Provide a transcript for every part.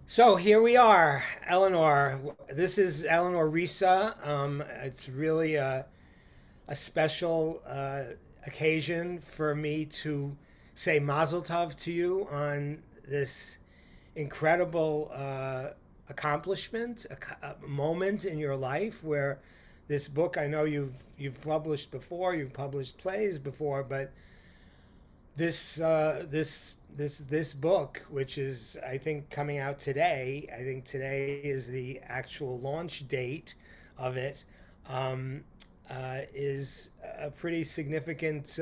So here we are, Eleanor. This is Eleanor Reissa. It's really a special occasion for me to say Mazel Tov to you on this incredible accomplishment, a moment in your life where this book. I know you've published before, you've published plays before, but this book, which is I think coming out today. I think today is the actual launch date of it. Um, is a pretty significant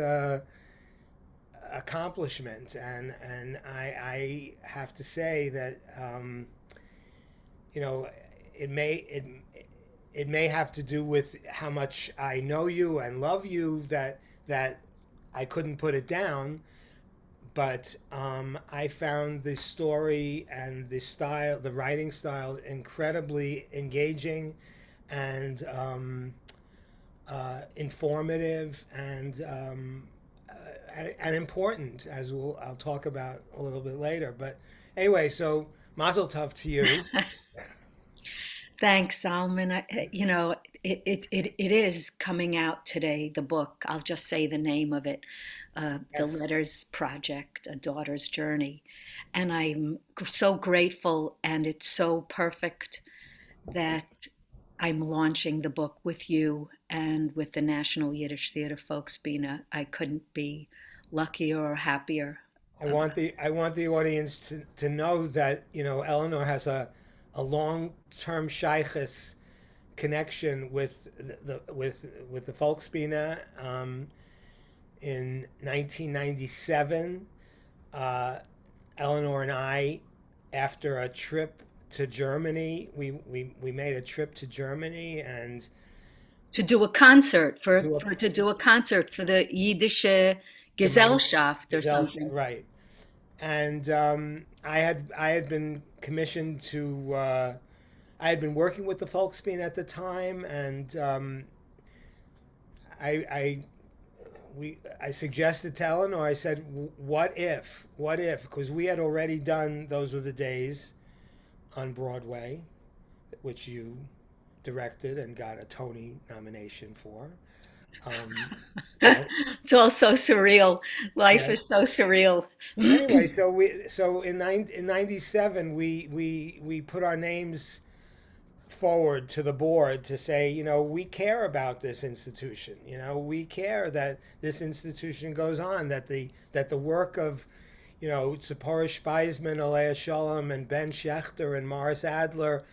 accomplishment, and I have to say that you know it may it it may have to do with how much I know you and love you that I couldn't put it down, but I found the story and the style, the writing style, incredibly engaging and informative and important, as I'll talk about a little bit later. But anyway, so Mazel Tov to you. Thanks, Zalmen. It is coming out today, the book. I'll just say the name of it, The Yes. Letters Project, A Daughter's Journey. And I'm so grateful, and it's so perfect that I'm launching the book with you and with the National Yiddish Theater Folks. Bina, I couldn't be luckier or happier. I want the audience to know that Eleanor has a long term shaykhis connection with the Volksbühne. In 1997, uh, Eleanor and I, after a trip to Germany, we made a trip to Germany and To do a concert do a to do a concert for the Yiddish the Mein Gesellschaft or Gesellschaft, something. right? And I had been commissioned to. I had been working with the Volksbühne at the time, and I I suggested to Eleanor. I said, "What if? What if?" Because we had already done "Those Were the Days" on Broadway, which you directed and got a Tony nomination for. Um, yes, It's all so surreal. Life yes. is so surreal. Anyway, so in '97 we put our names forward to the board to say, we care about this institution. We care that this institution goes on, that the work of, Tzipora Speisman, Alea Shalom, and Ben Schechter, and Morris Adler,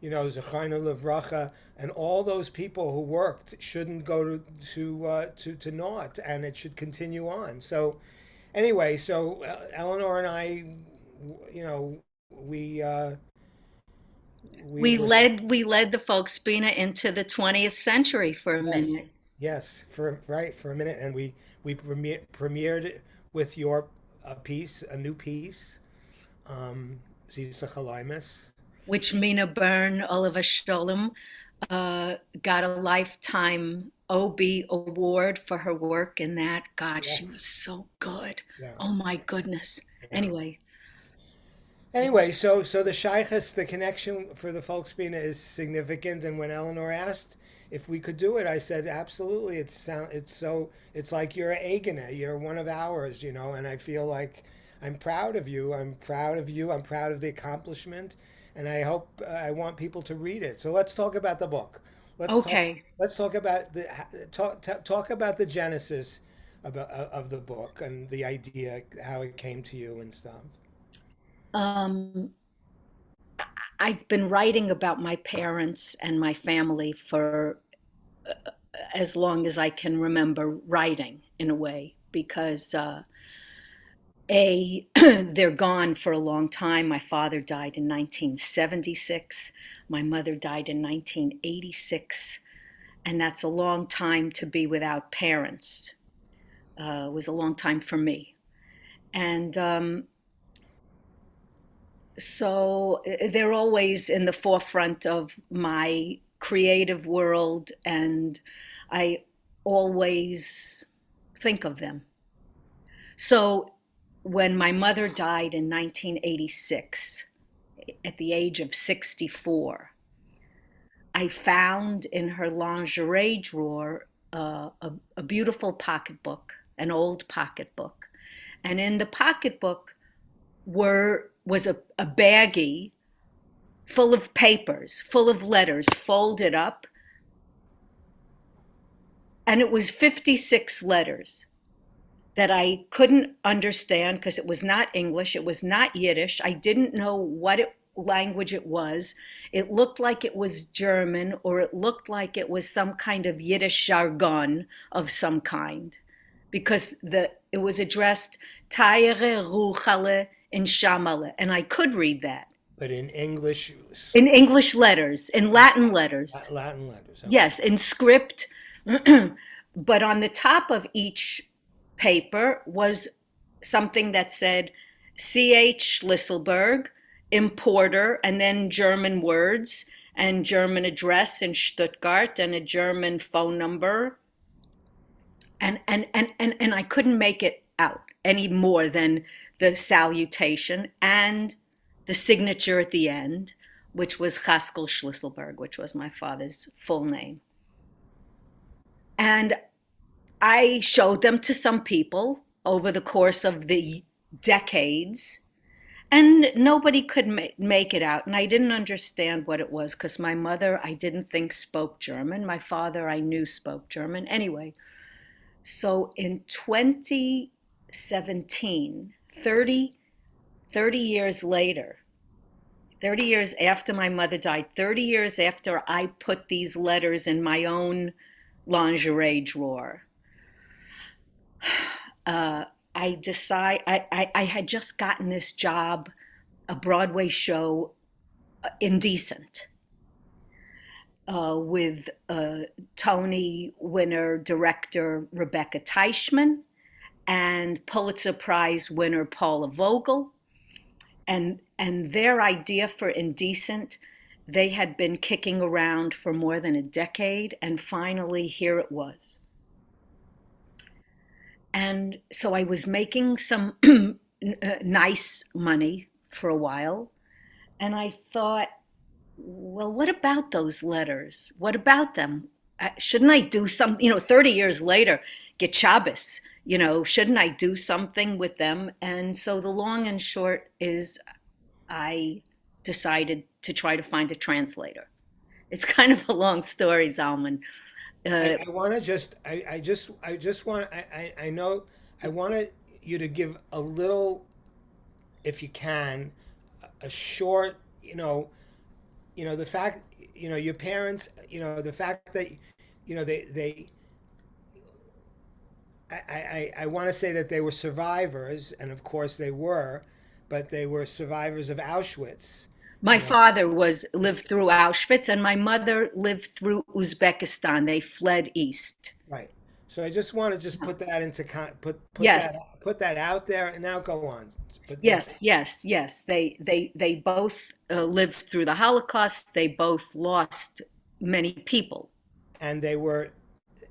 Zecharnu Livracha, and all those people who worked shouldn't go to naught, and it should continue on. So anyway, so Eleanor and I, you know, we we We were. led the Folkspina into the 20th century for a Yes, minute. yes, for a minute, and we premiered it with your piece, a new piece, Zisa Chalaimis. Which Mina Byrne, Oliver Sholem, got a lifetime OB award for her work in that. God, Yeah, she was so good. yeah, Oh my goodness. yeah. Anyway, Anyway, so the shaykhs, the connection for the Folksbina is significant, and when Eleanor asked if we could do it, I said absolutely. It's like you're a Agana, you're one of ours, and I feel like I'm proud of you. I'm proud of you. I'm proud of the accomplishment, and I want people to read it. So let's talk about the book. Let's talk okay. let's talk about talk about the genesis of the book and the idea, how it came to you and stuff. Um, I've been writing about my parents and my family for as long as I can remember writing in a way because they're gone for a long time. My father died in 1976. My mother died in 1986, and that's a long time to be without parents. It was a long time for me, and so they're always in the forefront of my creative world, and I always think of them. So when my mother died in 1986, at the age of 64, I found in her lingerie drawer a beautiful pocketbook, an old pocketbook. And in the pocketbook was a baggie full of papers, full of letters, folded up. And it was 56 letters that I couldn't understand because it was not English, it was not Yiddish. I didn't know language it was. It looked like it was German, or it looked like it was some kind of Yiddish jargon of some kind, because it was addressed Tayere Ruchale in Shamale, and I could read that. But in English, In English letters, in Latin letters. Latin letters. Okay. Yes, in script. But on the top of each paper was something that said C.H. Schlisselberg, importer, and then German words and German address in Stuttgart and a German phone number. And I couldn't make it out any more than the salutation and the signature at the end, which was Haskell Schlisselberg, which was my father's full name. And I showed them to some people over the course of the decades, and nobody could make it out. And I didn't understand what it was because my mother, I didn't think spoke German. My father, I knew spoke German. Anyway, so in 2017, 30 years later, 30 years after my mother died, 30 years after I put these letters in my own lingerie drawer, I had just gotten this job, a Broadway show, Indecent, with Tony winner director Rebecca Teichman and Pulitzer Prize winner Paula Vogel. And their idea for Indecent, they had been kicking around for more than a decade, and finally here it was. And so I was making some nice money for a while, and I thought, well, what about those letters? What about them? Shouldn't I do something, 30 years later, get Shabbos, shouldn't I do something with them? And so the long and short is I decided to try to find a translator. It's kind of a long story, Zalmen. I want to just, I just want, I know, I want you to give a little, if you can, a short, the fact, your parents, the fact that, I want to say that they were survivors, and of course they were, but they were survivors of Auschwitz. My father lived through Auschwitz, and my mother lived through Uzbekistan. They fled east. Right. So I just want to put that into Yes. put that out there, and now go on. Yes. They both lived through the Holocaust. They both lost many people. And they were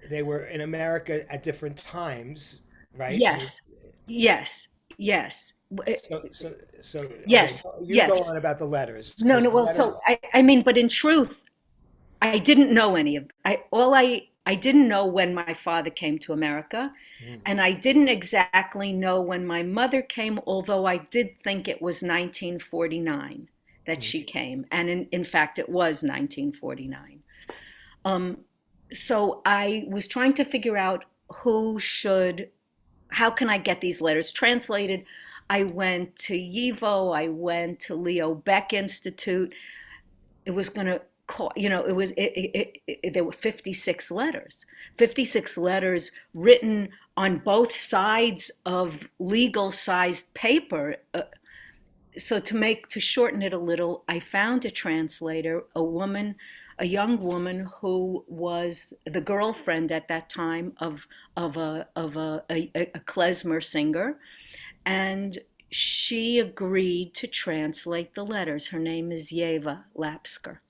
in America at different times, right? Yes. Yes. Yes. So Yes. okay, you Yes. go on about the letters. No, 'Cause no. the Well, letters- so I mean, but in truth, I didn't know any of. I didn't know when my father came to America, and I didn't exactly know when my mother came. Although I did think it was 1949 that she came, and in fact, it was 1949. So I was trying to figure out how can I get these letters translated? I went to YIVO, I went to Leo Beck Institute. It was going to call, there were 56 letters written on both sides of legal sized paper. So to shorten it a little, I found a translator, a young woman who was the girlfriend at that time of a klezmer singer, and she agreed to translate the letters. Her name is Yeva Lapsker.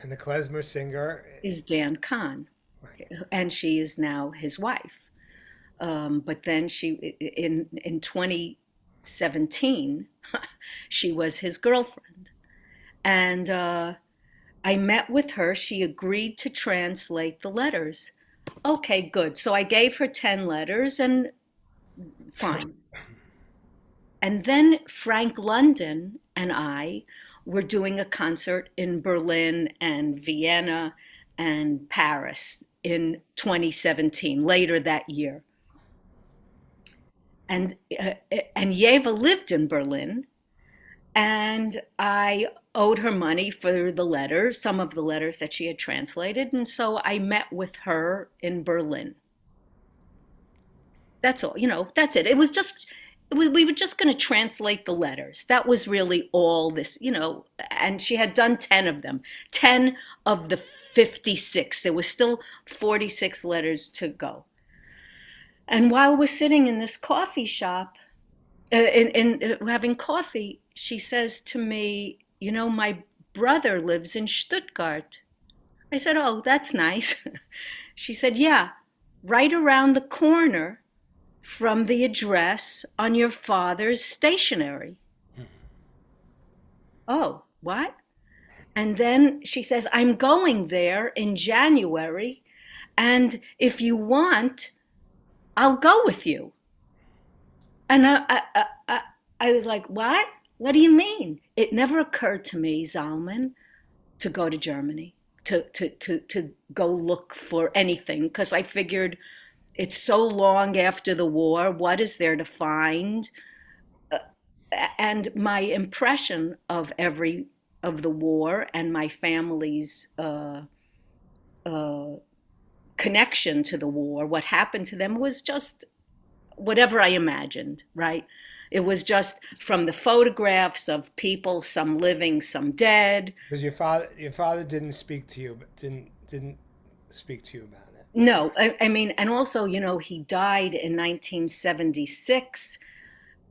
And the klezmer singer Is Dan Kahn, right. and she is now his wife. But then in 2017, she was his girlfriend. And I met with her. She agreed to translate the letters. Okay, good. So I gave her 10 letters and fine. And then Frank London and I were doing a concert in Berlin and Vienna and Paris in 2017, later that year. And and Yeva lived in Berlin, and I owed her money for the letters, some of the letters that she had translated, and so I met with her in Berlin. That's all, that's it. It was just, we were just going to translate the letters. That was really all this, and she had done 10 of them, 10 of the 56. There was still 46 letters to go. And while we're sitting in this coffee shop, in having coffee, she says to me, my brother lives in Stuttgart. I said, oh, that's nice. She said, yeah, right around the corner from the address on your father's stationery. Oh, what? And then she says, I'm going there in January, and if you want, I'll go with you. And I was like, what? What do you mean? It never occurred to me, Zalman, to go to Germany, to go look for anything, because I figured it's so long after the war. What is there to find? Uh, and my impression of the war and my family's uh, connection to the war, what happened to them, was just whatever I imagined, right? It was just from the photographs of people, some living, some dead. Because your father didn't speak to you, didn't speak to you about it. No, I mean, and also, he died in 1976,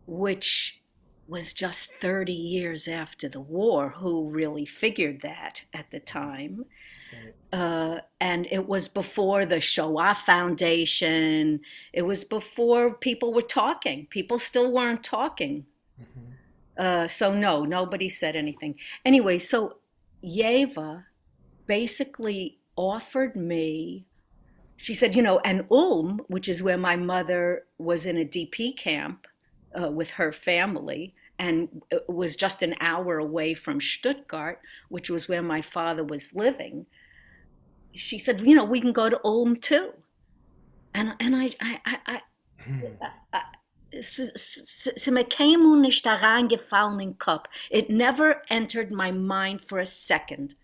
which was just 30 years after the war. Who really figured that at the time? Right. And it was before the Shoah Foundation. It was before people were talking. People still weren't talking. Hmm. So no, nobody said anything. Anyway, so Yeva basically offered me, she said, and Ulm, which is where my mother was in a DP camp with her family, and it was just an hour away from Stuttgart, which was where my father was living. She said, we can go to Ulm too. And I es mir käme nicht da reingefallen in den Kopf. It never entered my mind for a second,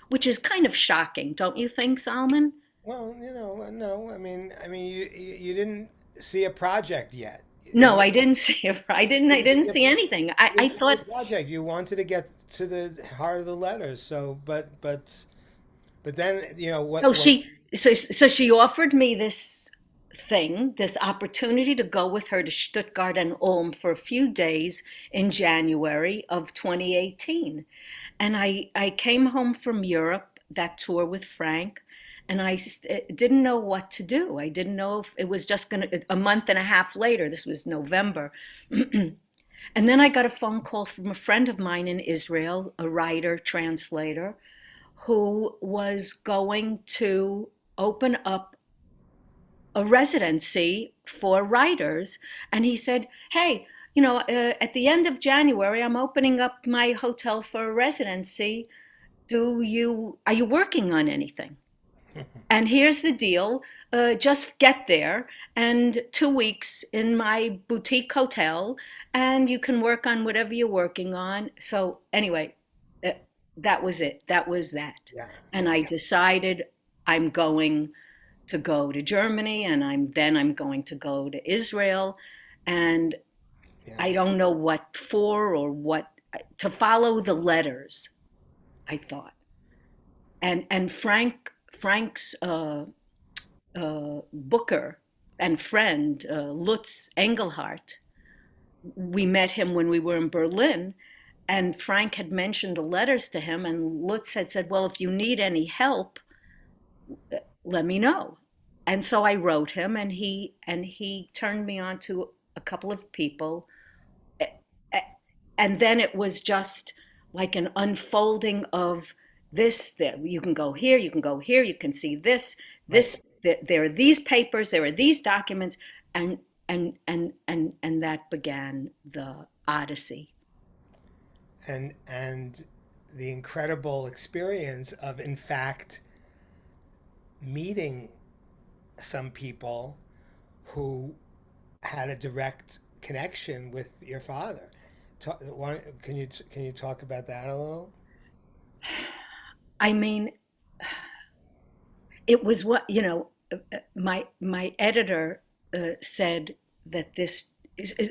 which is kind of shocking, don't you think, Salman? Well, no. I mean, you didn't see a project yet. No, I didn't see it. I You didn't didn't see a, see anything. you I didn't see a thought, project. You wanted to get to the heart of the letters. So, but then oh, what? so she offered me this opportunity to go with her to Stuttgart and Ulm for a few days in January of 2018. And I came home from Europe, that tour with Frank, and didn't know what to do. I didn't know if it was just going to, a month and a half later, this was November. And then I got a phone call from a friend of mine in Israel, a writer, translator, who was going to open up a residency for writers. And he said, hey, at the end of January, I'm opening up my hotel for a residency. Are you working on anything? And here's the deal. Just get there and 2 weeks in my boutique hotel, and you can work on whatever you're working on. So anyway, uh, that was it. That was that. Yeah, And yeah, I decided I'm going to go to Germany, and I'm going to go to Israel, and yeah. I don't know what for or what to follow the letters, I thought. And Frank's booker and friend, Lutz Engelhardt, we met him when we were in Berlin, and Frank had mentioned the letters to him, and Lutz had said, well, if you need any help, let me know. And so I wrote him, and he turned me on to a couple of people, and then it was just like an unfolding of this. That you can go here, you can go here, you can see this, Right. this. There are these papers, there are these documents, and and that began the Odyssey. And the incredible experience of, in fact, meeting some people who had a direct connection with your father. Can you talk about that a little? I mean, it was what my editor said that this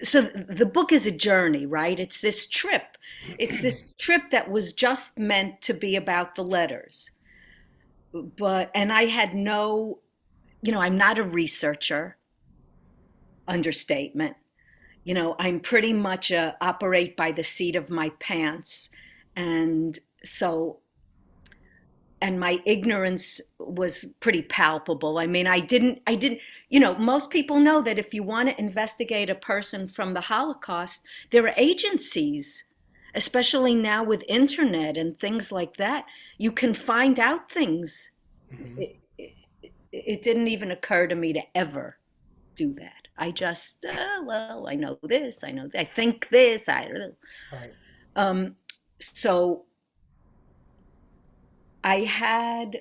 so the book is a journey, right? It's this trip that was just meant to be about the letters, but and I had no, I'm not a researcher. Understatement. I'm pretty much a operate by the seat of my pants, and so and my ignorance was pretty palpable. I mean, I didn't, most people know that if you want to investigate a person from the Holocaust, there are agencies, especially now with internet and things like that. You can find out things. Hmm. It didn't even occur to me to ever do that. I just, well, I know this, I know, I think this, Right. um, so I had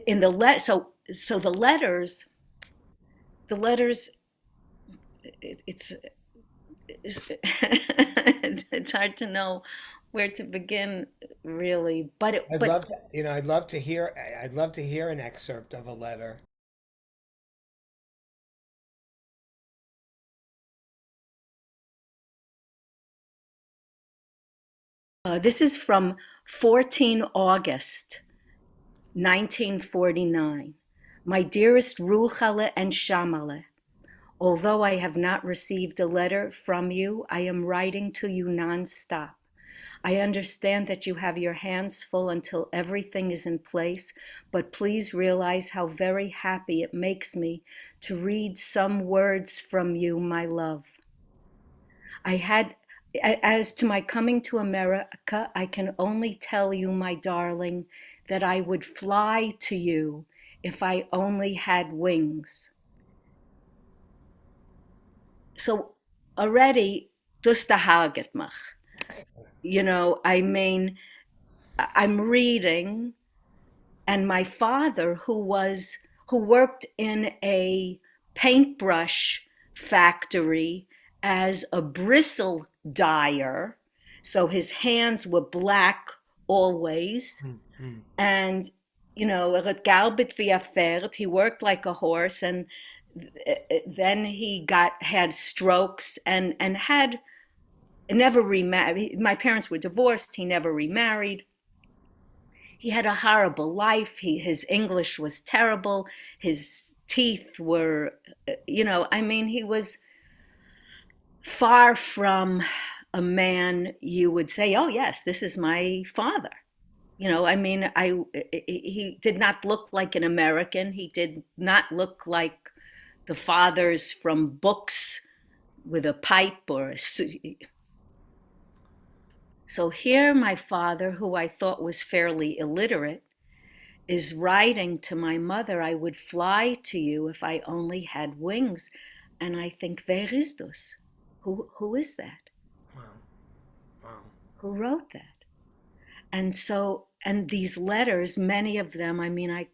in the so the letters it's it's hard to know where to begin, really, I'd but love to, I'd love to hear an excerpt of a letter. this is from 14 August 1949. My dearest Ruchale and Shamale, although I have not received a letter from you, I am writing to you nonstop. I understand that you have your hands full until everything is in place, but please realize how very happy it makes me to read some words from you, my love. I had, as to my coming to America, I can only tell you, my darling, that I would fly to you if I only had wings. So already, dus de haget mach. I mean, I'm reading, and my father, who worked in a paintbrush factory as a bristle dyer, so his hands were black always, Mm-hmm. and het galbet via pferd, he worked like a horse, and then he had strokes and had never remarried. My parents were divorced. He never remarried. He had a horrible life. His English was terrible. His teeth were, I mean, he was far from a man you would say, oh, yes, this is my father. I mean, he did not look like an American. He did not look like the fathers from books with a pipe or a suit. So here, my father, who I thought was fairly illiterate, is writing to my mother, I would fly to you if I only had wings. And I think, wer is das? Who is that? Wow. Wow. Who wrote that? And these letters, many of them, I mean, uh,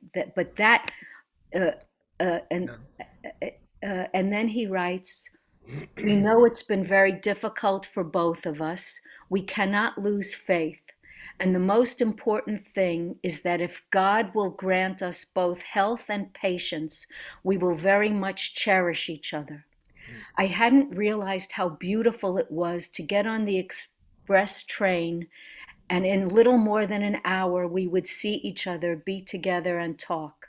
and Yeah. and then he writes, we know it's been very difficult for both of us. We cannot lose faith. And the most important thing is that if God will grant us both health and patience, we will very much cherish each other. I hadn't realized how beautiful it was to get on the express train, and in little more than an hour, we would see each other, be together, and talk.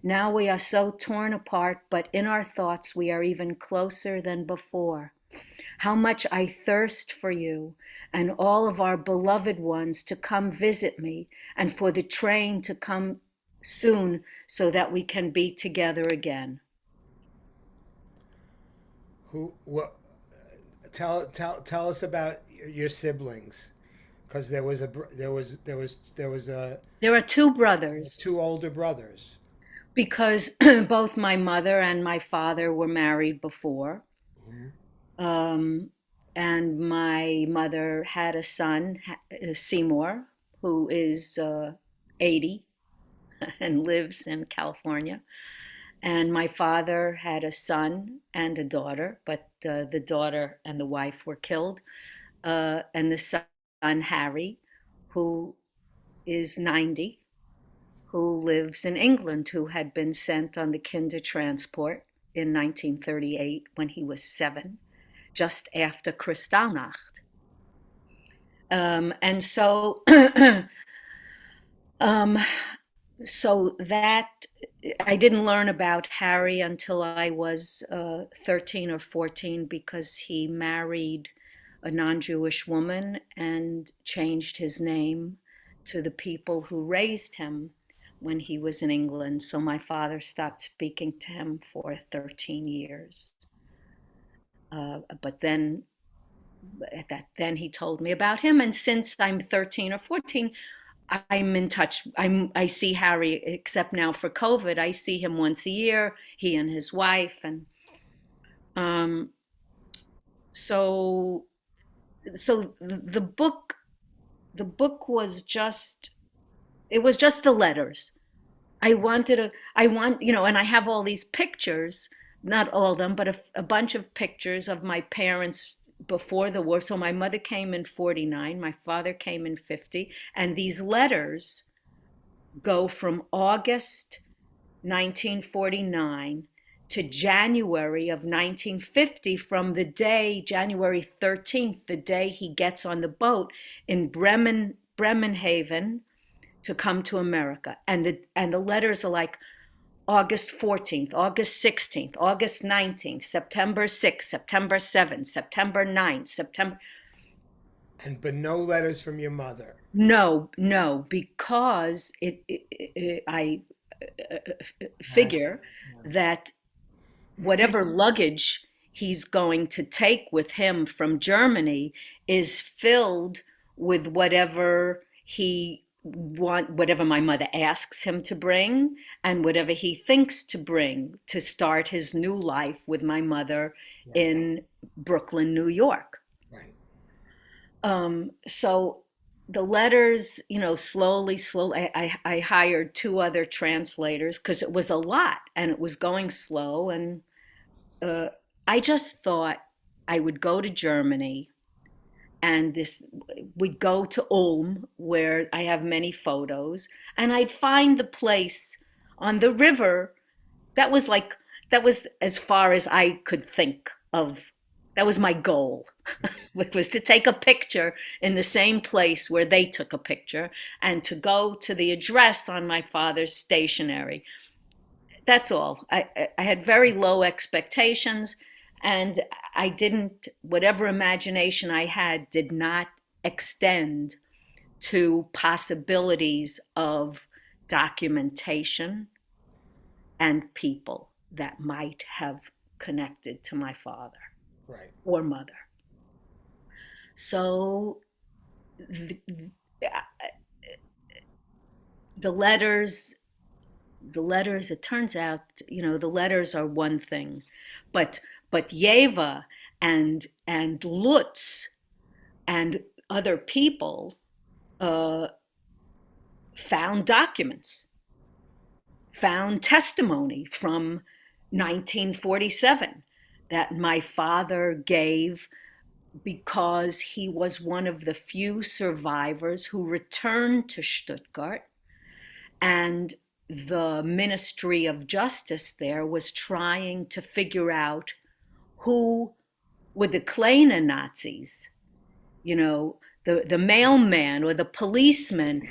Now we are so torn apart, but in our thoughts, we are even closer than before. How much I thirst for you and all of our beloved ones to come visit me, and for the train to come soon so that we can be together again. Who? What? Tell us about your siblings, because there was a There are two brothers two older brothers. because both my mother and my father were married before. Mhm. Um, and my mother had a son, Seymour, who is 80 and lives in California. And my father had a son and a daughter, but the daughter and the wife were killed. And the son, Harry, who is 90, who lives in England, who had been sent on the Kinder transport in 1938 when he was 7, just after Kristallnacht. And so, um, so that I didn't learn about Harry until I was 13 or 14 because he married a non-Jewish woman and changed his name to the people who raised him when he was in England. So my father stopped speaking to him for 13 years. But then he told me about him, and since I'm 13 or 14, I'm in touch. I see Harry, except now for COVID. I see him once a year. He and his wife, and um, so the book was just it was just the letters. I want, and I have all these pictures, not all of them, but a bunch of pictures of my parents before the war. So my mother came in 49, my father came in 50, and these letters go from August 1949 to January of 1950, from the day, January 13th, the day he gets on the boat in Bremenhaven to come to America. And the letters are like August 14th, August 16th, August 19th, September 6th, September 7th, September 9th, September. But no letters from your mother. No, no, because I Right. figure Yeah. that whatever luggage he's going to take with him from Germany is filled with whatever my mother asks him to bring, and whatever he thinks to bring to start his new life with my mother Yeah. in Brooklyn, New York. Right. So the letters, slowly, I hired two other translators because it was a lot and it was going slow. And uh, I just thought I would go to Germany, and we'd go to Ulm, where I have many photos, and I'd find the place on the river that was as far as I could think of. That was my goal, which was to take a picture in the same place where they took a picture and to go to the address on my father's stationery. That's all. I had very low expectations, and I didn't, whatever imagination I had did not extend to possibilities of documentation and people that might have connected to my father Right. or mother. So the, the letters, it turns out, the letters are one thing, but Yeva and Lutz and other people uh, found documents, found testimony from 1947 that my father gave because he was one of the few survivors who returned to Stuttgart, and the Ministry of Justice there was trying to figure out who were the Kleine Nazis, the mailman or the policeman.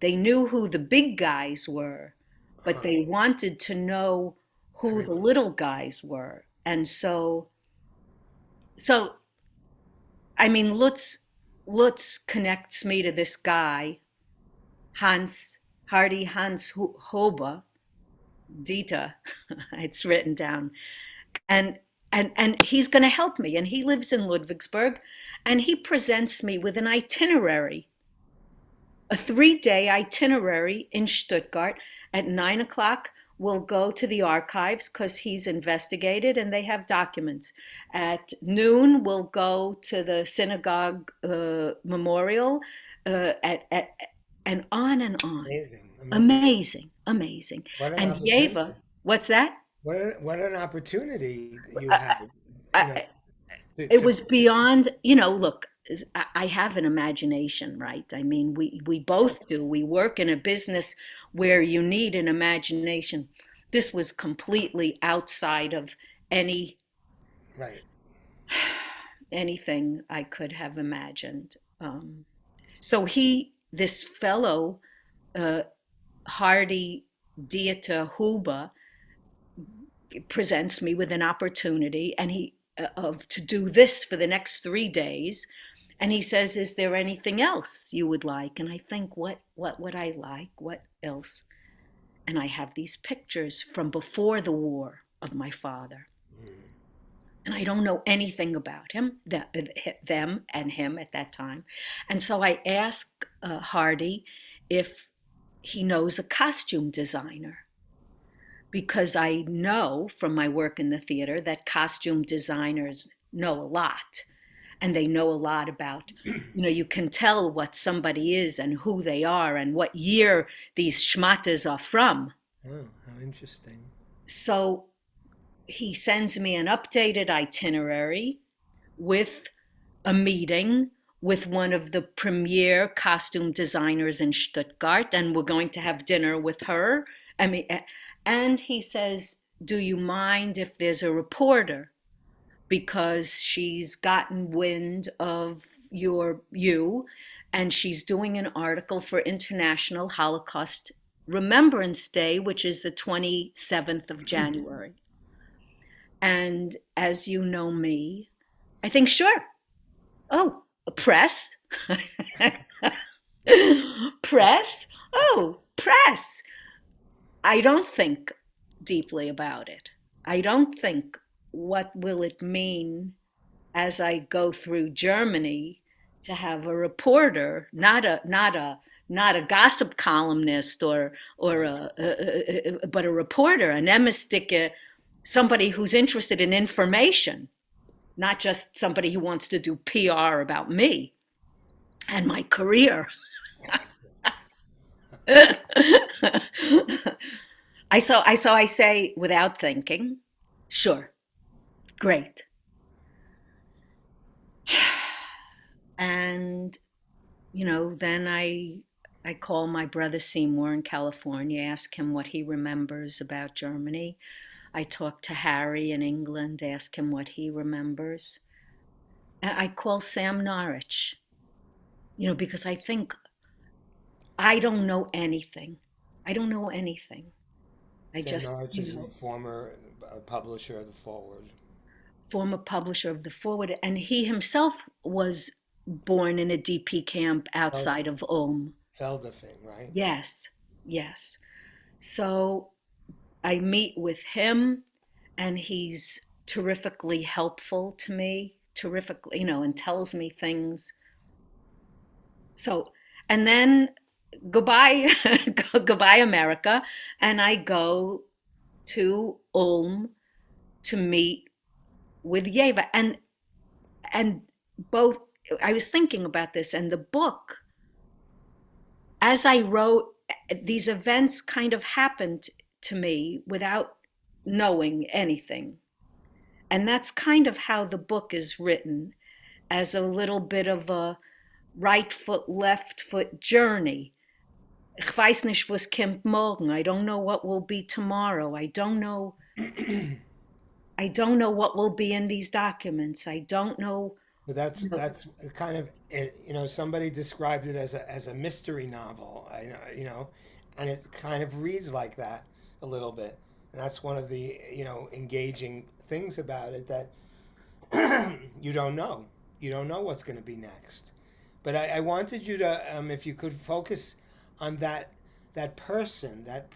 They knew who the big guys were, but they wanted to know who the little guys were. And so I mean, Lutz connects me to this guy, Hans Hoba, Dita, it's written down. And and he's going to help me. And he lives in Ludwigsburg, and he presents me with an itinerary, a 3-day itinerary in Stuttgart. At 9 o'clock, we'll go to the archives because he's investigated and they have documents. At noon, we'll go to the synagogue memorial, at and on and on. Amazing, amazing. Amazing, amazing. What an And Yeva, opportunity. what's that? What an opportunity you I, had, you know, I, it to was beyond, look, I have an imagination, right? I mean, we both do. We work in a business where you need an imagination. This was completely outside of any right. anything I could have imagined. So this fellow, uh, Hardy Dieter Huber, presents me with an opportunity, and he of to do this for the next 3 days. And he says, "Is there anything else you would like?" And I think, what would I like? What else? And I have these pictures from before the war of my father, and I don't know anything about them and him at that time. And so I asked Hardy if he knows a costume designer, because I know from my work in the theater that costume designers know a lot, and they know a lot about, you can tell what somebody is and who they are and what year these schmatas are from. Oh, how interesting. So he sends me an updated itinerary with a meeting with one of the premier costume designers in Stuttgart, and we're going to have dinner with her. I mean, and he says, "Do you mind if there's a reporter? Because she's gotten wind of you, and she's doing an article for International Holocaust Remembrance Day, which is the 27th of January." And as you know me, I think, sure. Oh, a press? Press? Oh, press. I don't think deeply about it. I don't think, what will it mean as I go through Germany to have a reporter, not a gossip columnist, or but a reporter, an emisstic, somebody who's interested in information, not just somebody who wants to do PR about me and my career. I say without thinking, sure, great. And then I call my brother Seymour in California, ask him what he remembers about Germany. I talk to Harry in England, ask him what he remembers. I call Sam Norwich, because I think I don't know anything. I don't know anything. I Sam just, Norwich is the former publisher of the Forward. former publisher of the Forward, and he himself was born in a DP camp outside of Ulm. Feldafing, right? Yes, yes. So I meet with him, and he's terrifically helpful to me, terrifically, and tells me things. So, and then goodbye, goodbye, America. And I go to Ulm to meet with Yeva. And both, I was thinking about this, and the book, as I wrote, these events kind of happened to me without knowing anything. And that's kind of how the book is written, as a little bit of a right foot, left foot journey. Ich weiß nicht, was kommt morgen. I don't know what will be tomorrow. I don't know what will be in these documents. I don't know. But that's kind of somebody described it as a mystery novel. And it kind of reads like that a little bit. And that's one of the engaging things about it, that you don't know. You don't know what's going to be next. But I wanted you to, if you could focus on that person that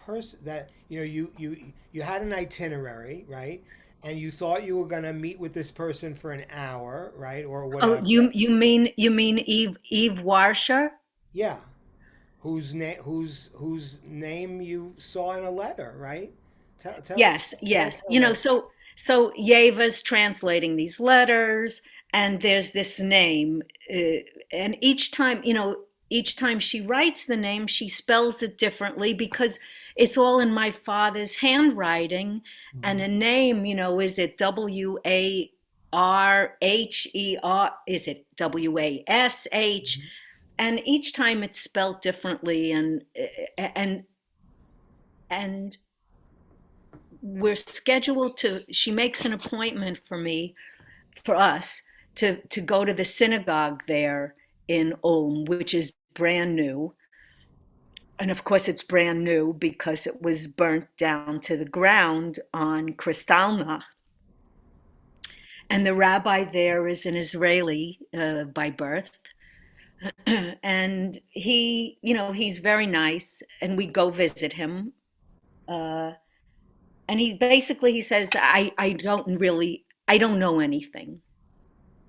you had an itinerary, right? and you thought you were going to meet with this person for an hour, right, or Oh, whatever. you mean Eve Warsher? Yeah, whose name you saw in a letter, right? Yes, yes. Tell us. So Yeva's translating these letters, and there's this name, and each time she writes the name, she spells it differently because it's all in my father's handwriting, and Mhm. a name, is it Warher? Is it Wash? Mhm. And each time it's spelled differently, and and we're scheduled to she makes an appointment for us to go to the synagogue there in Ulm, which is brand new. And of course it's brand new because it was burnt down to the ground on Kristallnacht. And the rabbi there is an Israeli by birth. And he's very nice, and we go visit him. uh, and he says, I don't know anything.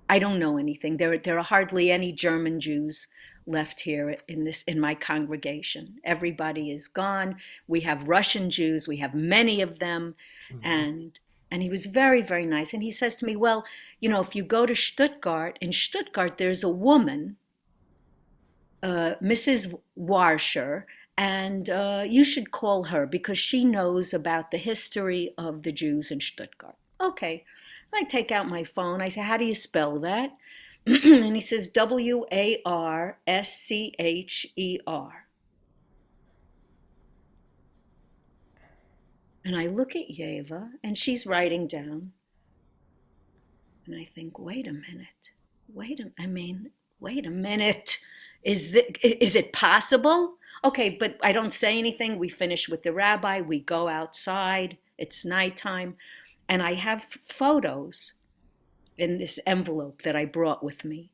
I don't know anything. There are hardly any German Jews left here in my congregation. Everybody is gone. We have Russian Jews. We have many of them, Mhm. and he was very, very nice. And he says to me, well, if you go to Stuttgart, in Stuttgart there's a woman, Mrs. Warsher, and you should call her because she knows about the history of the Jews in Stuttgart. Okay. I take out my phone. I say, how do you spell that? And he says, Warscher. And I look at Yeva, and she's writing down. And I think, wait a minute. Wait a minute. Is it possible? Okay, but I don't say anything. We finish with the rabbi. We go outside. It's nighttime. And I have photos in this envelope that I brought with me.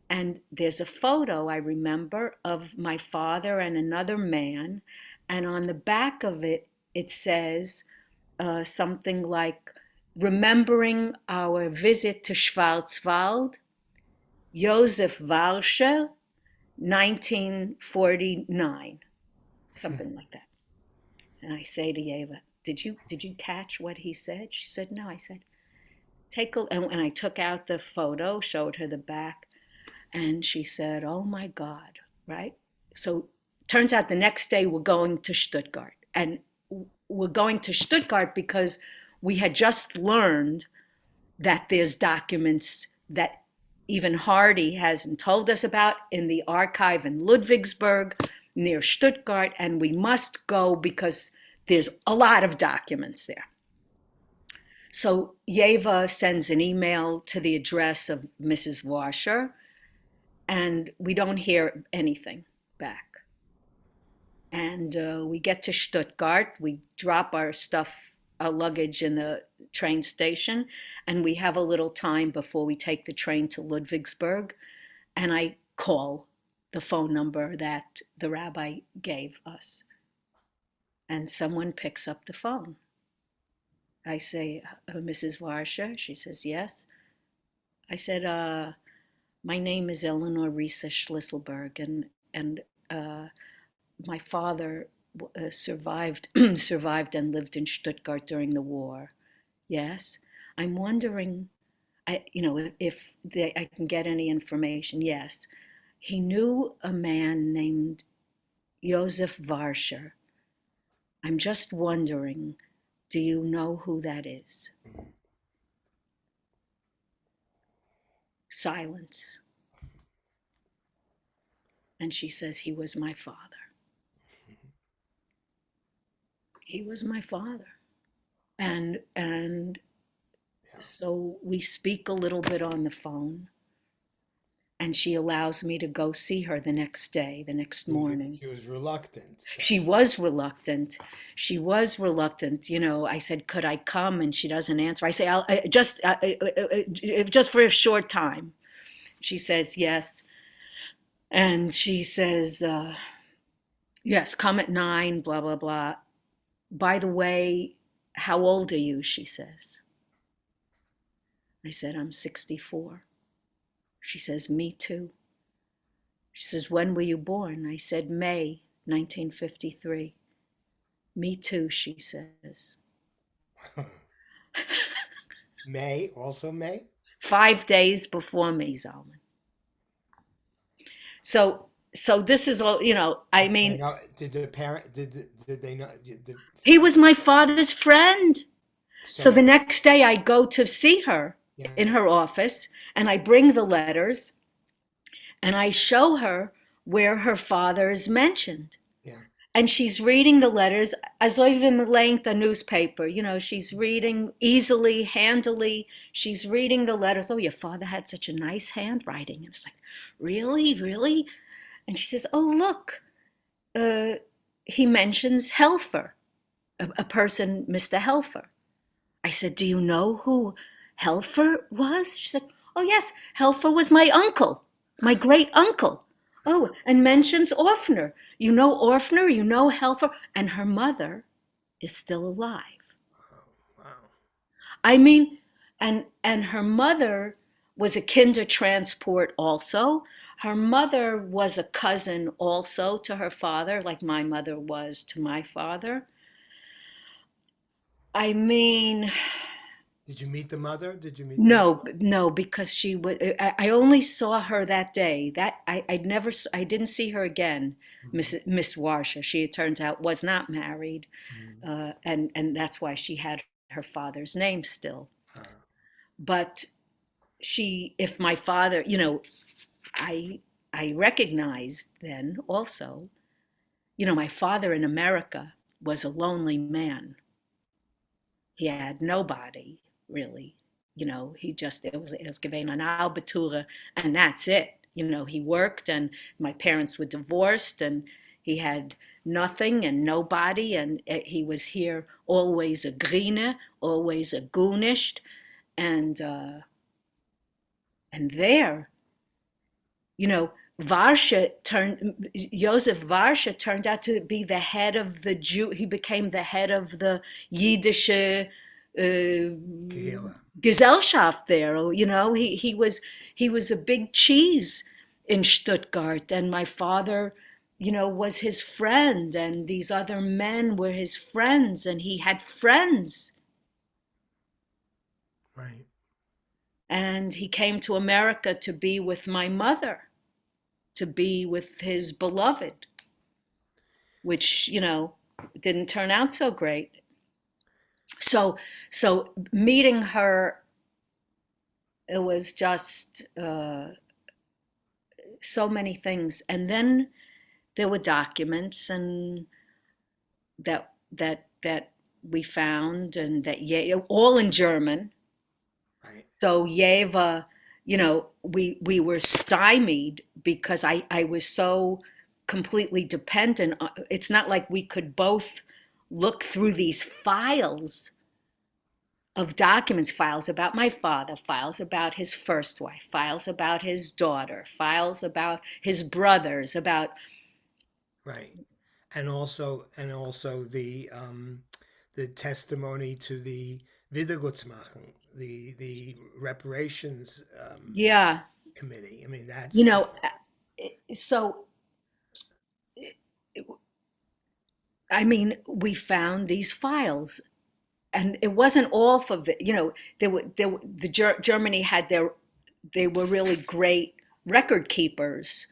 And there's a photo I remember of my father and another man. And on the back of it, it says something like, remembering our visit to Schwarzwald, Josef Walsche, 1949, something like that. And I say to Eva, did you catch what he said? She said, no. I said, take a, and I took out the photo, showed her the back, and she said, oh my God, right? So turns out the next day we're going to Stuttgart. And we're going to Stuttgart because we had just learned that there's documents that even Hardy hasn't told us about in the archive in Ludwigsburg near Stuttgart, and we must go because there's a lot of documents there. So Yeva sends an email to the address of Mrs. Washer, and we don't hear anything back. And we get to Stuttgart. We drop our luggage in the train station, and we have a little time before we take the train to Ludwigsburg. And I call the phone number that the rabbi gave us, and someone picks up the phone. I say, Mrs. Varsha? She says, yes. I said, my name is Eleanor Reissa Schlisselberg, and my father survived survived and lived in Stuttgart during the war. Yes, I'm wondering, if I can get any information. Yes, he knew a man named Josef Varscher. I'm just wondering, do you know who that is? Silence. And she says, he was my father. He was my father. And Yeah. so we speak a little bit on the phone, and she allows me to go see her the next day, the next morning. She was reluctant. She was reluctant. She was reluctant. I said, could I come? And she doesn't answer. I say, just for a short time. She says, yes. And she says, yes, come at 9, blah, blah, blah. By the way, how old are you? She says. I said, I'm 64. She says, me too. She says, when were you born? I said, May 1953. Me too, she says. May, also May? 5 days before me, Zalman. So this is all, I They mean, know, did the parent, did they know, he was my father's friend. So the so, next day I go to see her yeah, in her office and I bring the letters and I show her where her father is mentioned. yeah, And she's reading the letters as even length a newspaper. She's reading easily, handily. She's reading the letters. Oh, your father had such a nice handwriting. And it's like, really, really? And she says, oh, look, uh, he mentions Helfer, a person, Mr. Helfer. I said, do you know who Helfer was? She said, oh, yes, Helfer was my uncle, my great uncle. Oh, and mentions Orfner. You know Orfner, you know Helfer, and her mother is still alive. oh, wow, I mean, and her mother was a kinder transport also. Her mother was a cousin also to her father, like my mother was to my father. I mean, did you meet the mother? Did you meet the mother? no, no, because she was. I only saw her that day. I didn't see her again, Mhm. Miss Warsha. She, it turns out, was not married, Mhm. and that's why she had her father's name still. Uh, But if my father, I I recognized then also, my father in America was a lonely man. He had nobody really. He just, it was given an Albatura, and that's it. He worked, and my parents were divorced, and he had nothing and nobody, and he was here always a grine, always a goonished, and there, you know, Joseph Varsha turned out to be the head of the Jew. He became the head of the Yiddish Kehila. Gesellschaft there. He was a big cheese in Stuttgart, and my father, was his friend, and these other men were his friends, and he had friends. Right. And he came to America to be with my mother, to be with his beloved, which, didn't turn out so great. So meeting her, it was just so many things. And then there were documents and that we found, and that, yeah, all in German. Right. So Yeva, we were stymied because I was so completely dependent. It's not like we could both look through these files of documents, files about my father, files about his first wife, files about his daughter, files about his brothers, about, Right. And also the testimony to the Wiedergutmachung, the reparations yeah, committee. I mean, you that's know, so I mean, we found these files, and it wasn't all for Germany had they were really great record keepers,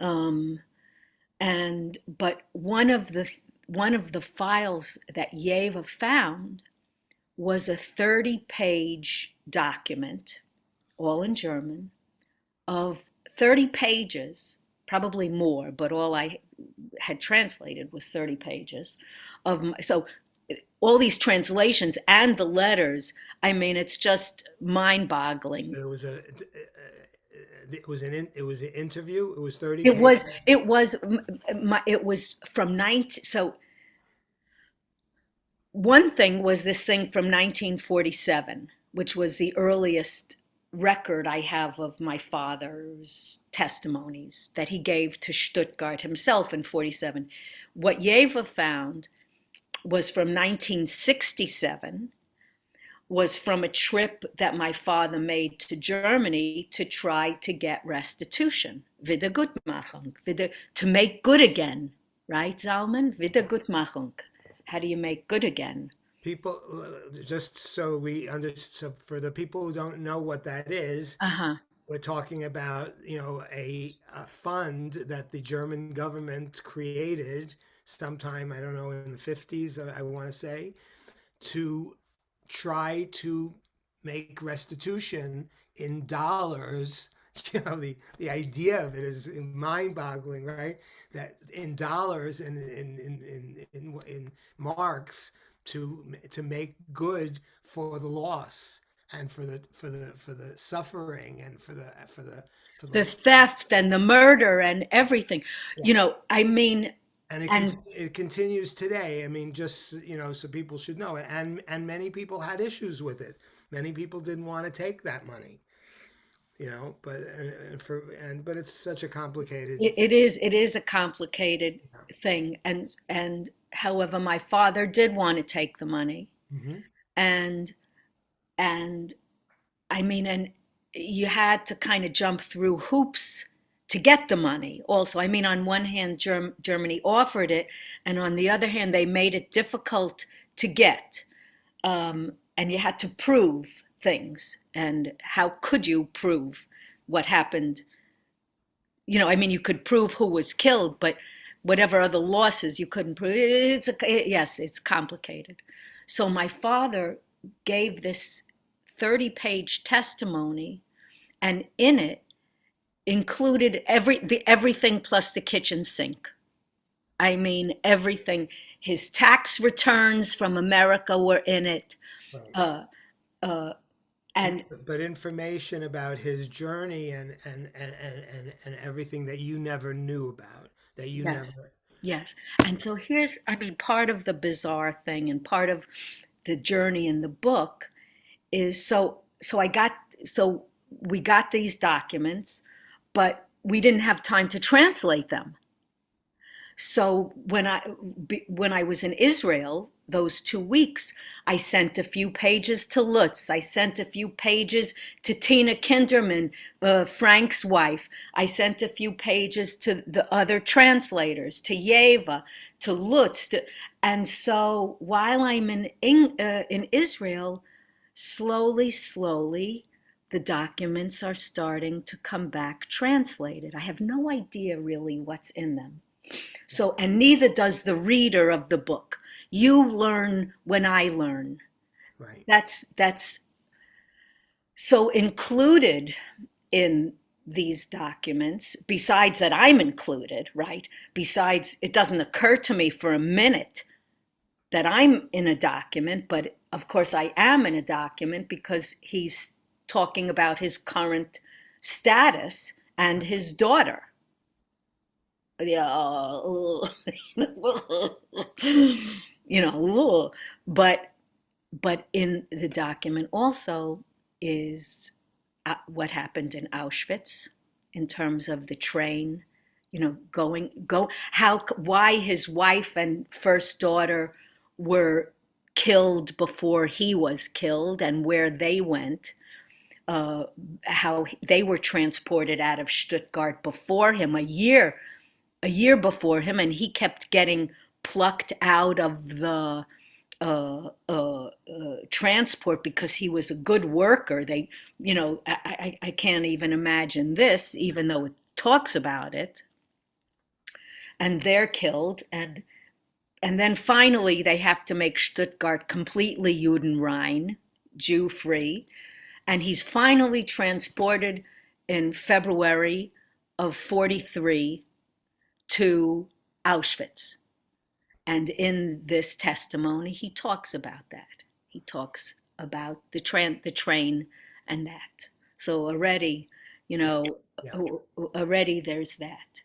um, and but one of the files that Yeva found was a 30-page document, all in German, of 30 pages, probably more, but all I had translated was 30 pages so all these translations and the letters. I mean, it's just mind-boggling. it was an interview. It was 30 It was pages. it was it was from 19. So one thing was this thing from 1947, which was the earliest record I have of my father's testimonies that he gave to Stuttgart himself in 47. What Yeva found was from 1967, was from a trip that my father made to Germany to try to get restitution, Wiedergutmachung, to make good again, right, Zalmen? Wiedergutmachung. How do you make good again? People, just so we understand, for the people who don't know what that is, Uh-huh. we're talking about, a fund that the German government created sometime, I don't know, in the 50s, I want to say, to try to make restitution in dollars. The idea of it is mind-boggling, right? That in dollars and in marks, to make good for the loss, and for the suffering, and for The the theft and the murder and everything. yeah. I mean, And and it continues today. I mean, just so people should know it. And many people had issues with it. Many people didn't want to take that money. But but it's such a complicated. it is a complicated thing. And however, my father did want to take the money. Hmm. And and I mean, and you had to kind of jump through hoops to get the money also. I mean, on one hand, Germany offered it, and on the other hand, they made it difficult to get. And you had to prove things. And how could you prove what happened? I mean, you could prove who was killed, but whatever other losses you couldn't prove. Yes, it's complicated. So my father gave this 30-page testimony, and in it included everything plus the kitchen sink. I mean, everything. His tax returns from America were in it. Right. Uh, uh, and But information about his journey, and everything that you never knew about, that you yes, never. yes. And so I mean, part of the bizarre thing and part of the journey in the book is so we got these documents, but we didn't have time to translate them. So when I was in Israel those 2 weeks, I sent a few pages to Lutz. I sent a few pages to Tina Kinderman, Frank's wife. I sent a few pages to the other translators, to Yeva, to Lutz. And so while I'm in Israel, slowly, slowly, the documents are starting to come back translated. I have no idea really what's in them. So, and neither does the reader of the book. You learn when I learn. Right. That's so included in these documents, besides that I'm included, right? Besides, it doesn't occur to me for a minute that I'm in a document, but of course I am in a document because he's talking about his current status and his daughter. Yeah, but in the document also is what happened in Auschwitz in terms of the train, why his wife and first daughter were killed before he was killed, and where they went, how they were transported out of Stuttgart before him, a year before him, and he kept getting plucked out of the transport because he was a good worker. I can't even imagine this, even though it talks about it. And they're killed, and then finally they have to make Stuttgart completely Judenrein, Jew-free, and he's finally transported in February of 43 to Auschwitz. And in this testimony, he talks about that. He talks about the train and that. So already, Yeah. already there's that.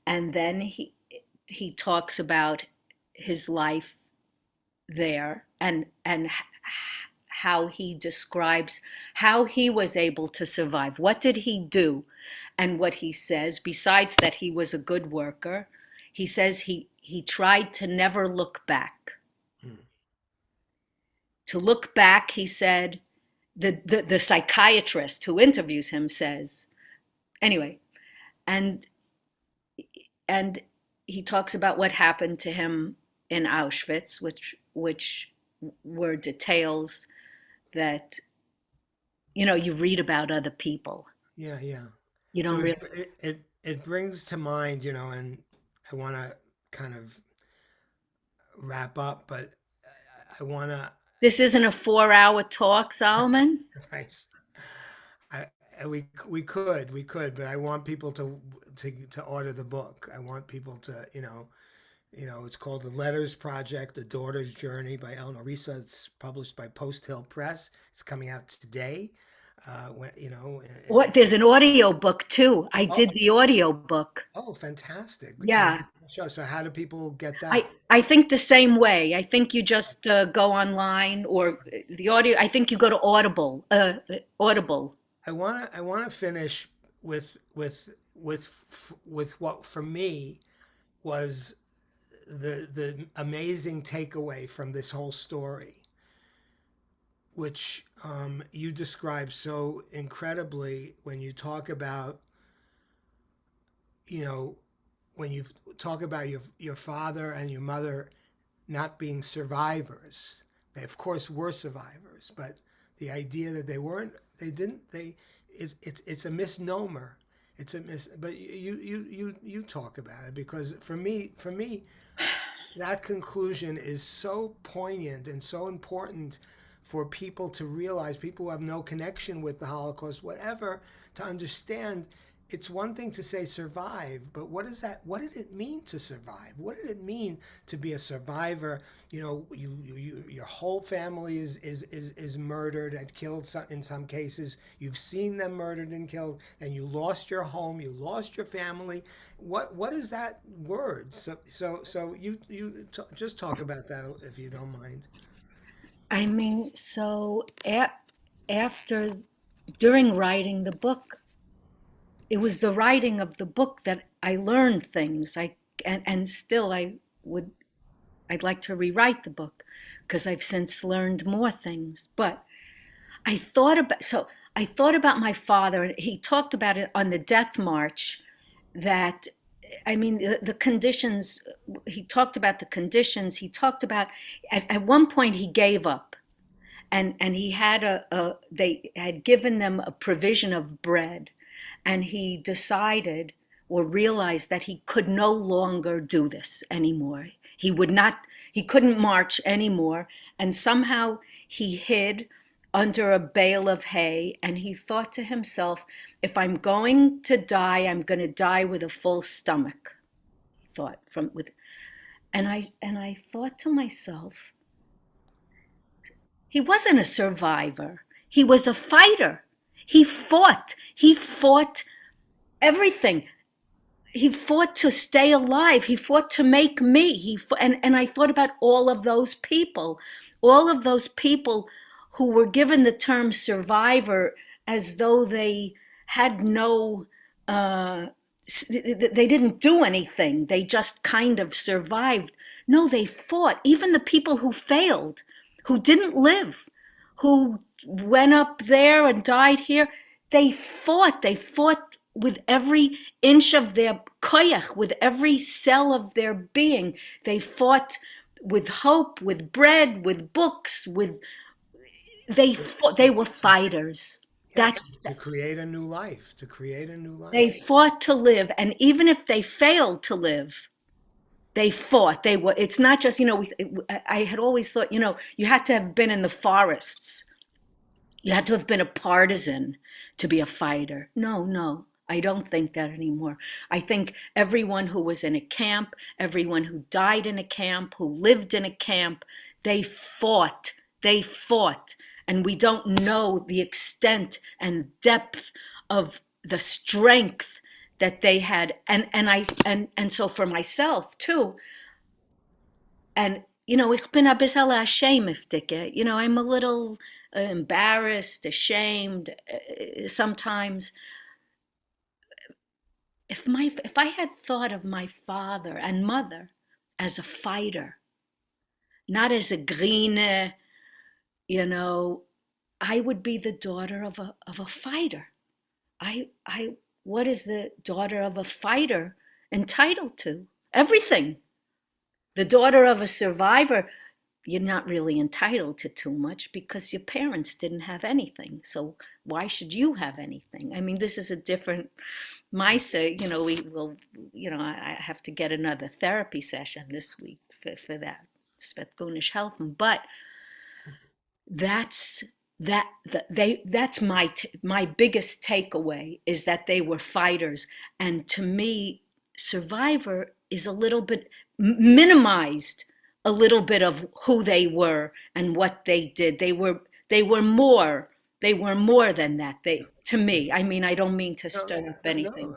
And then he talks about his life there, and how he describes how he was able to survive. What did he do? And what he says, besides that he was a good worker, he says he tried to never look back. Mm. To look back, he said, the psychiatrist who interviews him says, anyway, and and he talks about what happened to him in Auschwitz, which were details that you read about other people. Yeah, yeah. You So don't really. it brings to mind, and I want to kind of wrap up, but I want to, This isn't a 4-hour talk, Zalmen. right? We could, but I want people to order the book. I want people to, it's called The Letters Project: A Daughter's Journey by Eleanor Reissa. It's published by Post Hill Press. It's coming out today. When What? There's an audio book too. I oh, did the audio book. oh, fantastic! Yeah. So how do people get I, that? I think the same way. I think you just go online or the audio. I think you go to Audible. Audible. I want to finish with what for me was the amazing takeaway from this whole story, which you describe so incredibly when you talk about, you know, when you talk about your father and your mother not being survivors. They of course were survivors, but the idea that they weren't, they didn't, they, it's a misnomer. It's a but you talk about it because for me, that conclusion is so poignant and so important for people to realize, people who have no connection with the Holocaust, whatever, to understand. It's one thing to say survive, but what is that? What did it mean to survive? What did it mean to be a survivor? Your whole family is murdered and killed. In some cases, you've seen them murdered and killed, and you lost your home, you lost your family. What is that word? So just talk about that if you don't mind. I mean, after, during writing the book, it was the writing of the book that I learned things. And still would I'd like to rewrite the book because I've since learned more things. But I thought about my father, and he talked about it on the death march. That I mean, the conditions. He talked about the conditions. He talked about at one point he gave up, and he had they had given them a provision of bread, and he decided or realized that he could no longer do this anymore. He couldn't march anymore, and somehow he hid under a bale of hay, and he thought to himself, if I'm going to die, I'm going to die with a full stomach. He thought from with and I thought to myself, he wasn't a survivor. He was a fighter. He fought everything. He fought to stay alive. He fought to make me. And I thought about all of those people who were given the term survivor as though they had no, they didn't do anything. They just kind of survived. No, they fought. Even the people who failed, who didn't live, who went up there and died here, they fought. They fought with every inch of their koyach, with every cell of their being. They fought with hope, with bread, with books, with they were fighters. Yeah, That's to create a new life, to create a new They life. fought to live, and even if they failed to live, they fought. They were. It's not just I had always thought you had to have been in the forests. You had to have been a partisan to be a fighter. No, no, I don't think that anymore. I think everyone who was in a camp, everyone who died in a camp, who lived in a camp, they fought. They fought. And we don't know the extent and depth of the strength that they had. And so for myself too, and ich bin a bissel ashamed, I'm a little embarrassed, ashamed sometimes. If I had thought of my father and mother as a fighter, not as a green you know, I would be the daughter of a fighter. I what is the daughter of a fighter entitled to? Everything. The daughter of a survivor, you're not really entitled to too much because your parents didn't have anything. So why should you have anything? I mean, this is a different mindset. We will, I have to get another therapy session this week for that. Svetgunish helfen. But that's that's my biggest takeaway is that they were fighters, and to me survivor is a little bit minimized, a little bit of who they were and what they did. They were more than that. They To me, I mean, I don't mean to No, stir up no, no. anything.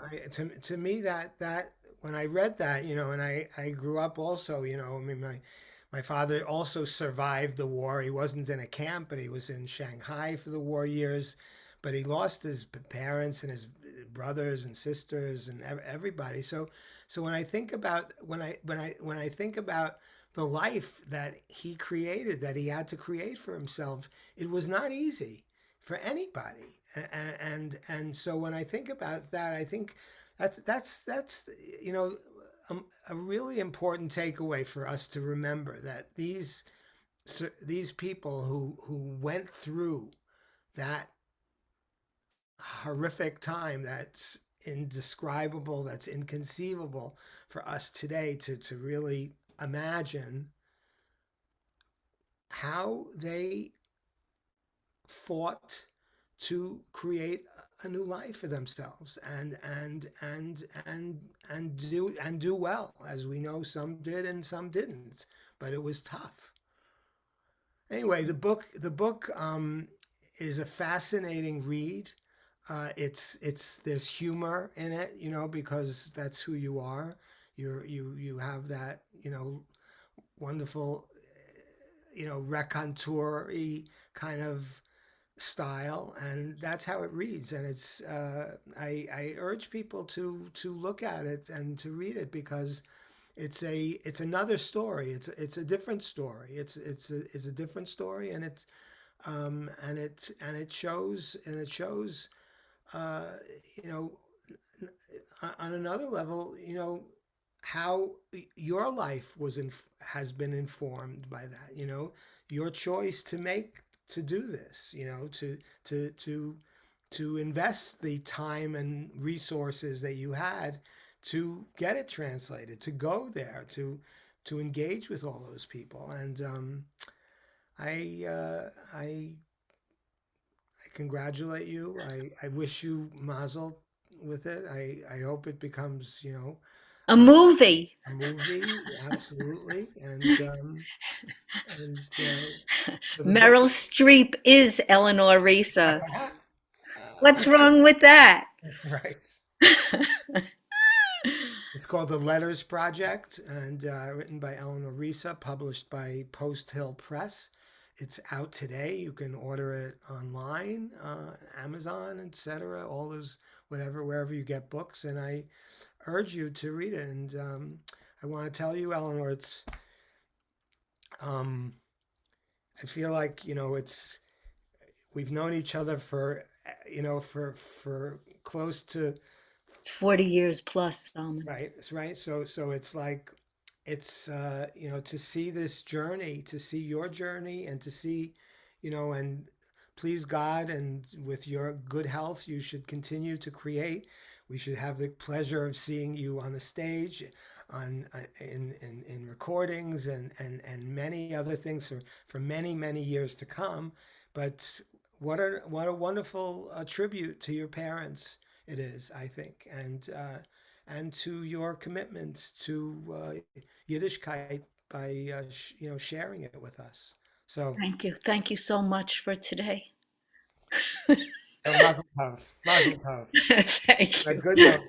To me, that when I read that, and I grew up also, I mean, my father also survived the war. He wasn't in a camp, but he was in Shanghai for the war years. But he lost his parents and his brothers and sisters and everybody. So when I think about when I think about the life that he created, that he had to create for himself, it was not easy for anybody. And so when I think about that, I think that's you know a really important takeaway for us to remember, that these people who went through that horrific time, that's indescribable, that's inconceivable for us today to really imagine how they fought to create a new life for themselves, and do well. As we know, some did and some didn't, but it was tough. Anyway, the book is a fascinating read. It's there's humor in it, because that's who you are. You have that, wonderful, raconteur kind of style, and that's how it reads. And I urge people to look at it and to read it, because it's another story. It's a different story. It's a different story, and it shows uh, you know on another level, how your life has been informed by that. Your choice to do this. To to to invest the time and resources that you had to get it translated, to go there, to engage with all those people. And I congratulate you. I wish you mazel with it. I hope it becomes, A uh, movie. a movie, absolutely. And so the book. Meryl Streep is Eleanor Reissa. What's wrong with that? Right. It's called The Letters Project, and written by Eleanor Reissa, published by Post Hill Press. It's out today. You can order it online, Amazon, etc. All those, whatever, wherever you get books. And I urge you to read it. And I want to tell you, Eleanor, um, I feel like, we've known each other for close to. It's 40 years plus, Zalmen. Right, that's right. So it's like, to see this journey, to see your journey, and to see, and please God, and with your good health, you should continue to create. We should have the pleasure of seeing you on the stage, on in recordings, and many other things for many many years to come. But what a wonderful tribute to your parents it is, I think, and to your commitment to Yiddishkeit by sharing it with us. So, Thank you. Thank you so much for today. Mazel tov, Mazel tov. Thank On a you. good note.